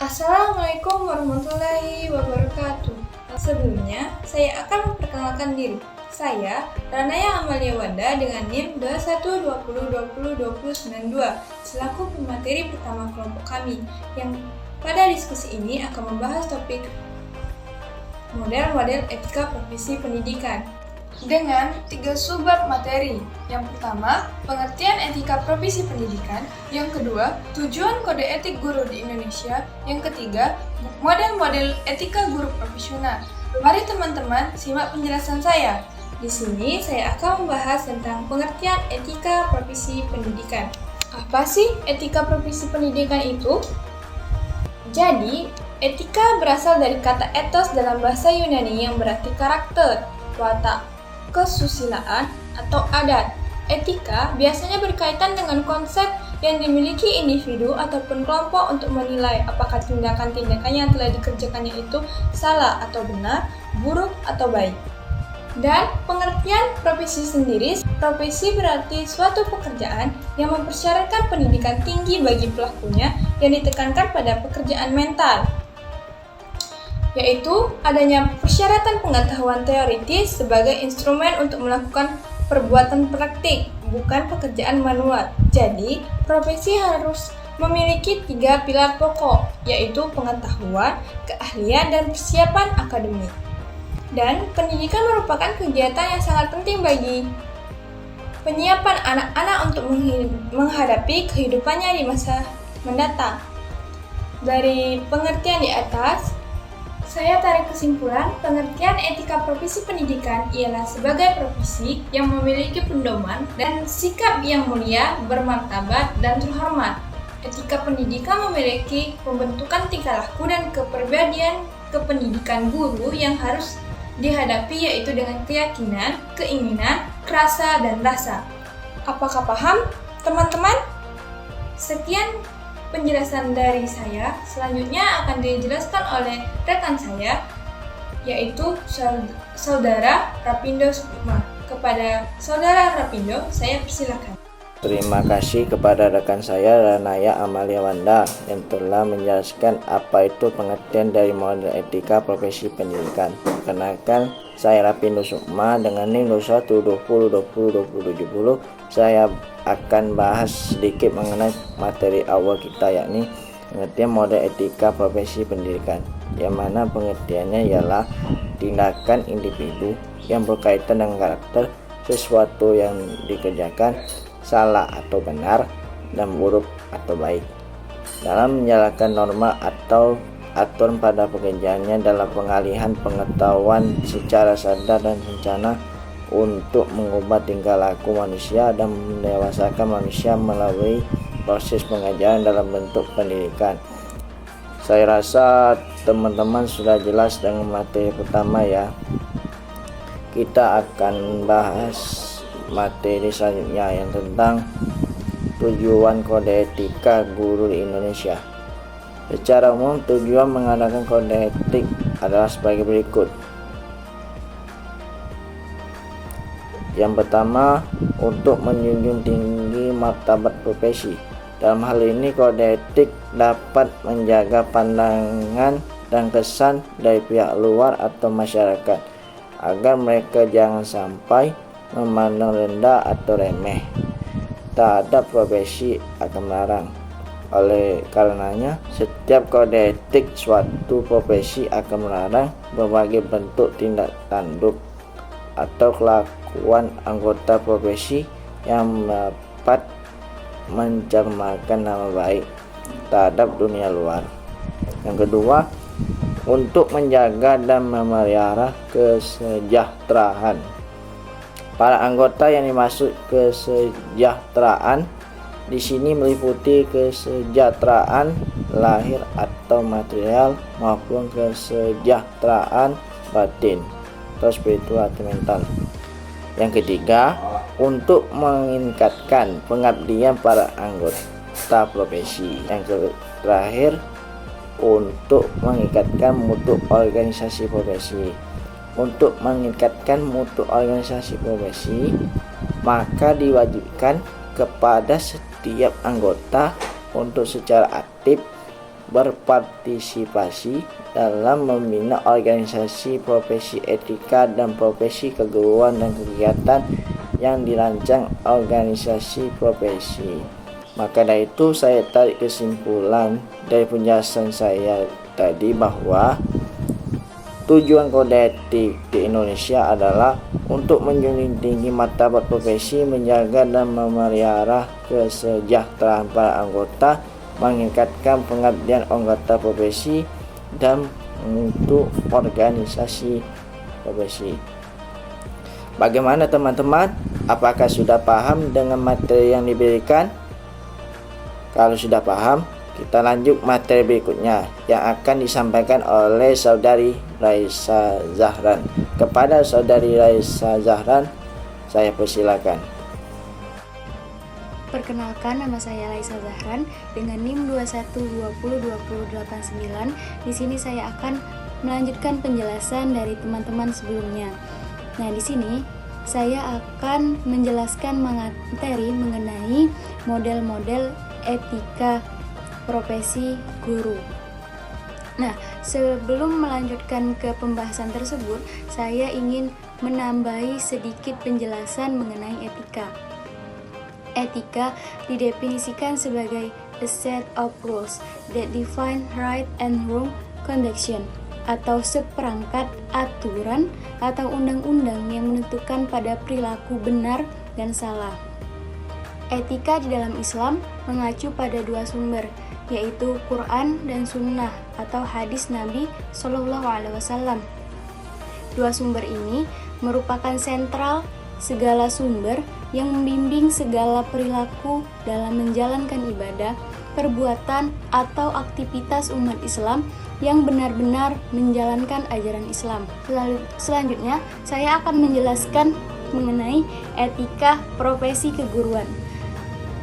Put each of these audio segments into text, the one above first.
Assalamualaikum warahmatullahi wabarakatuh. Sebelumnya, saya akan memperkenalkan diri. Saya Ranaya Amalia Wanda dengan NIM 2120202092 selaku pemateri pertama kelompok kami yang pada diskusi ini akan membahas topik model-model etika profesi pendidikan dengan 3 subbab materi. Yang pertama, pengertian etika profesi pendidikan. Yang kedua, tujuan kode etik guru di Indonesia. Yang ketiga, model-model etika guru profesional. Mari teman-teman simak penjelasan saya. Di sini saya akan membahas tentang pengertian etika profesi pendidikan. Apa sih etika profesi pendidikan itu? Jadi, etika berasal dari kata ethos dalam bahasa Yunani yang berarti karakter, watak, kesusilaan, atau adat. Etika biasanya berkaitan dengan konsep yang dimiliki individu ataupun kelompok untuk menilai apakah tindakan-tindakan yang telah dikerjakannya itu salah atau benar, buruk atau baik. Dan pengertian profesi sendiri, profesi berarti suatu pekerjaan yang mempersyaratkan pendidikan tinggi bagi pelakunya yang ditekankan pada pekerjaan mental, yaitu adanya persyaratan pengetahuan teoritis sebagai instrumen untuk melakukan perbuatan praktik, bukan pekerjaan manual. Jadi, profesi harus memiliki 3 pilar pokok, yaitu pengetahuan, keahlian, dan persiapan akademik. Dan pendidikan merupakan kegiatan yang sangat penting bagi penyiapan anak-anak untuk menghadapi kehidupannya di masa mendatang. Dari pengertian di atas, saya tarik kesimpulan, pengertian etika profesi pendidikan ialah sebagai profesi yang memiliki pedoman dan sikap yang mulia, bermartabat, dan terhormat. Etika pendidikan memiliki pembentukan tingkah laku dan kepribadian kependidikan guru yang harus dihadapi, yaitu dengan keyakinan, keinginan, rasa, dan rasa. Apakah paham, teman-teman? Sekian penjelasan dari saya. Selanjutnya akan dijelaskan oleh rekan saya, yaitu Saudara Rapindo Sukma. Kepada Saudara Rapindo, saya persilakan. Terima kasih kepada rekan saya Ranaya Amalia Wanda yang telah menjelaskan apa itu pengertian dari model etika profesi pendidikan. Perkenalkan, saya Rapindo Sukma dengan NIM 2120202070. Saya akan bahas sedikit mengenai materi awal kita, yakni pengertian model etika profesi pendidikan, yang mana pengertiannya ialah tindakan individu yang berkaitan dengan karakter sesuatu yang dikerjakan salah atau benar, dan buruk atau baik dalam menjalankan norma atau aturan pada pekerjaannya, dalam pengalihan pengetahuan secara sadar dan rencana untuk mengubah tingkah laku manusia dan mendewasakan manusia melalui proses pengajaran dalam bentuk pendidikan. Saya rasa teman-teman sudah jelas dengan materi pertama ya. Kita akan bahas materi selanjutnya yang tentang tujuan kode etika guru di Indonesia. Secara umum, tujuan mengadakan kode etik adalah sebagai berikut. Yang pertama, untuk menjunjung tinggi martabat profesi. Dalam hal ini, kode etik dapat menjaga pandangan dan kesan dari pihak luar atau masyarakat agar mereka jangan sampai memandang rendah atau remeh terhadap profesi akan melarang. Oleh karenanya, setiap kode etik suatu profesi akan melarang berbagai bentuk tindak tanduk atau kelakuan anggota profesi yang dapat mencemarkan nama baik terhadap dunia luar. Yang kedua, untuk menjaga dan memelihara kesejahteraan para anggota. Yang dimaksud kesejahteraan di sini meliputi kesejahteraan lahir atau material maupun kesejahteraan batin atau spiritual atau mental. Yang ketiga, untuk meningkatkan pengabdian para anggota profesi. Yang terakhir, untuk meningkatkan mutu organisasi profesi. Untuk meningkatkan mutu organisasi profesi, maka diwajibkan kepada setiap anggota untuk secara aktif berpartisipasi dalam membina organisasi profesi etika dan profesi keguruan dan kegiatan yang dirancang organisasi profesi. Maka dari itu saya tarik kesimpulan dari penjelasan saya tadi bahwa tujuan kode etik di Indonesia adalah untuk menjunjung tinggi martabat profesi, menjaga dan memelihara kesejahteraan para anggota, meningkatkan pengabdian anggota profesi, dan untuk organisasi profesi. Bagaimana teman-teman? Apakah sudah paham dengan materi yang diberikan? Kalau sudah paham, kita lanjut materi berikutnya yang akan disampaikan oleh Saudari Raisa Zahran. Kepada Saudari Raisa Zahran, saya persilakan. Perkenalkan, nama saya Raisa Zahran dengan NIM 21202089. Di sini saya akan melanjutkan penjelasan dari teman-teman sebelumnya. Nah, di sini saya akan menjelaskan materi mengenai model-model etika profesi guru. Nah, sebelum melanjutkan ke pembahasan tersebut, saya ingin menambahi sedikit penjelasan mengenai etika. Etika didefinisikan sebagai a set of rules that define right and wrong conduct, atau seperangkat aturan atau undang-undang yang menentukan pada perilaku benar dan salah. Etika di dalam Islam mengacu pada dua sumber, yaitu Quran dan Sunnah atau hadis Nabi Shallallahu Alaihi Wasallam. Dua sumber ini merupakan sentral segala sumber yang membimbing segala perilaku dalam menjalankan ibadah, perbuatan, atau aktivitas umat Islam yang benar-benar menjalankan ajaran Islam. Selanjutnya, saya akan menjelaskan mengenai etika profesi keguruan.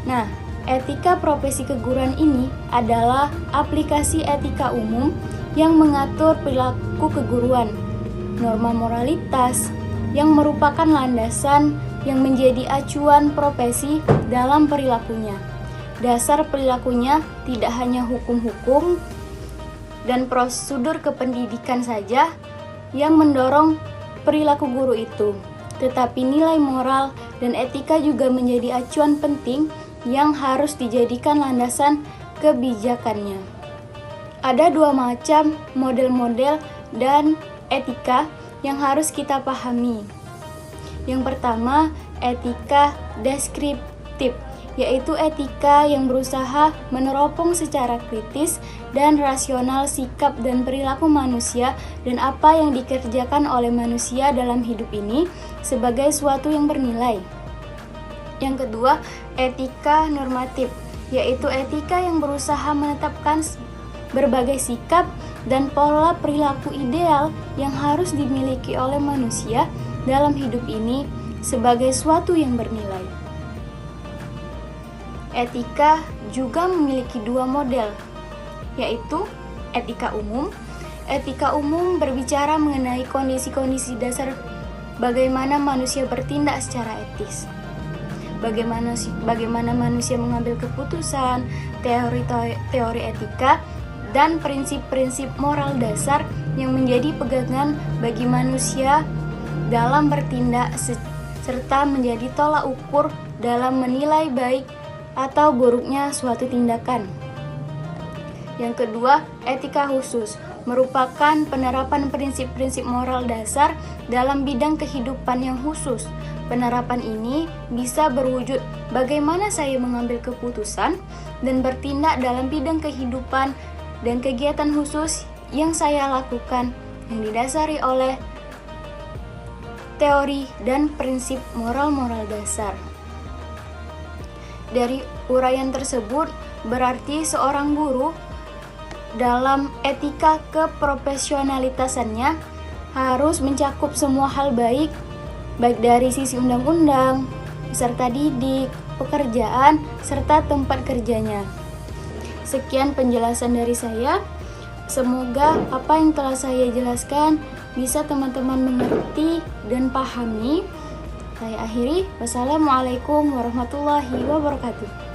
Nah, etika profesi keguruan ini adalah aplikasi etika umum yang mengatur perilaku keguruan, norma moralitas, yang merupakan landasan yang menjadi acuan profesi dalam perilakunya. Dasar perilakunya tidak hanya hukum-hukum dan prosedur kependidikan saja yang mendorong perilaku guru itu, tetapi nilai moral dan etika juga menjadi acuan penting yang harus dijadikan landasan kebijakannya. Ada dua macam model-model dan etika yang harus kita pahami. Yang pertama, etika deskriptif, yaitu etika yang berusaha meneropong secara kritis dan rasional sikap dan perilaku manusia dan apa yang dikerjakan oleh manusia dalam hidup ini sebagai suatu yang bernilai. Yang kedua, etika normatif, yaitu etika yang berusaha menetapkan berbagai sikap dan pola perilaku ideal yang harus dimiliki oleh manusia dalam hidup ini sebagai suatu yang bernilai. Etika juga memiliki dua model, yaitu etika umum. Etika umum berbicara mengenai kondisi-kondisi dasar bagaimana manusia bertindak secara etis. Bagaimana manusia mengambil keputusan, teori etika, dan prinsip-prinsip moral dasar yang menjadi pegangan bagi manusia dalam bertindak serta menjadi tolak ukur dalam menilai baik atau buruknya suatu tindakan. Yang kedua, etika khusus merupakan penerapan prinsip-prinsip moral dasar dalam bidang kehidupan yang khusus. Penerapan ini bisa berwujud bagaimana saya mengambil keputusan dan bertindak dalam bidang kehidupan dan kegiatan khusus yang saya lakukan yang didasari oleh teori dan prinsip moral-moral dasar. Dari uraian tersebut, berarti seorang guru dalam etika keprofesionalitasannya harus mencakup semua hal baik dari sisi undang-undang, peserta didik, pekerjaan, serta tempat kerjanya. Sekian penjelasan dari saya. Semoga apa yang telah saya jelaskan bisa teman-teman mengerti dan pahami. Saya akhiri. Wassalamualaikum warahmatullahi wabarakatuh.